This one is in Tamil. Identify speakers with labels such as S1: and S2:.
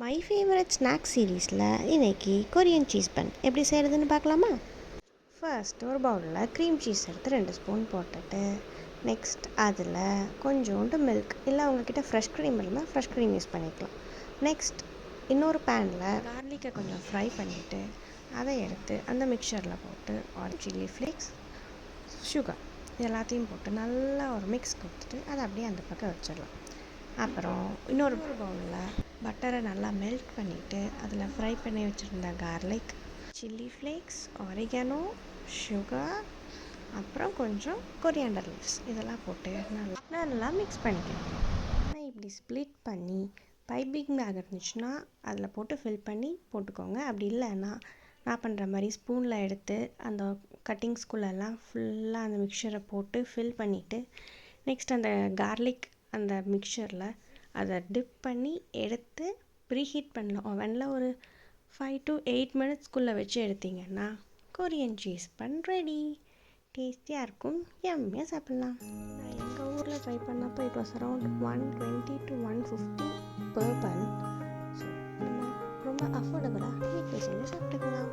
S1: மை ஃபேவரட் ஸ்நாக் சீரீஸில் இன்றைக்கி கொரியன் சீஸ் பன் எப்படி செய்கிறதுன்னு பார்க்கலாமா? ஃபர்ஸ்ட் ஒரு பவுலில் க்ரீம் சீஸ் எடுத்து 2 ஸ்பூன் போட்டுட்டு நெக்ஸ்ட் அதில் கொஞ்சோண்டு மில்க், இல்லை உங்கள்கிட்ட ஃப்ரெஷ் க்ரீம் இருந்தால் ஃப்ரெஷ் க்ரீம் யூஸ் பண்ணிக்கலாம். நெக்ஸ்ட் இன்னொரு பேனில் கார்லிக்கை கொஞ்சம் ஃப்ரை பண்ணிவிட்டு அதை எடுத்து அந்த மிக்சரில் போட்டு ஆர் சில்லி ஃப்ளேக்ஸ், சுகர் எல்லாத்தையும் போட்டு நல்லா ஒரு மிக்ஸ் கொடுத்துட்டு அதை அப்படியே அந்த பக்கம் வச்சிடலாம். அப்புறம் இன்னொரு பவுலில் பட்டரை நல்லா மெல்ட் பண்ணிவிட்டு அதில் ஃப்ரை பண்ணி வச்சுருந்த garlic, chilli flakes, oregano, sugar, அப்புறம் கொஞ்சம் கொரியாண்டர் லீவ்ஸ் இதெல்லாம் போட்டு நல்லா மிக்ஸ் பண்ணிக்கலாம். ஆனால் இப்படி ஸ்ப்ளிட் பண்ணி பைப்பிங் பேக் இருந்துச்சுன்னா அதில் போட்டு ஃபில் பண்ணி போட்டுக்கோங்க. அப்படி இல்லைன்னா நான் பண்ணுற மாதிரி ஸ்பூனில் எடுத்து அந்த கட்டிங்ஸ்குள்ளெல்லாம் ஃபுல்லாக அந்த மிக்சரை போட்டு ஃபில் பண்ணிவிட்டு நெக்ஸ்ட் அந்த கார்லிக் அந்த மிக்சரில் அதை டிப் பண்ணி எடுத்து ப்ரீஹீட் பண்ணலாம். ஓவனில் ஒரு 5 to 8 மினிட்ஸ்க்குள்ளே வச்சு எடுத்திங்கன்னா கொரியன் சீஸ் பன் ரெடி. டேஸ்டியாக இருக்கும், எம்மியாக சாப்பிட்லாம். நான் எங்கள் ஊரில் ட்ரை பண்ணப்போ it was around 120 to 150 per bun. So நம்ம ரொம்ப அஃபோர்டபுளாக வீட்டில் செஞ்சு சாப்பிட்டுக்கலாம்.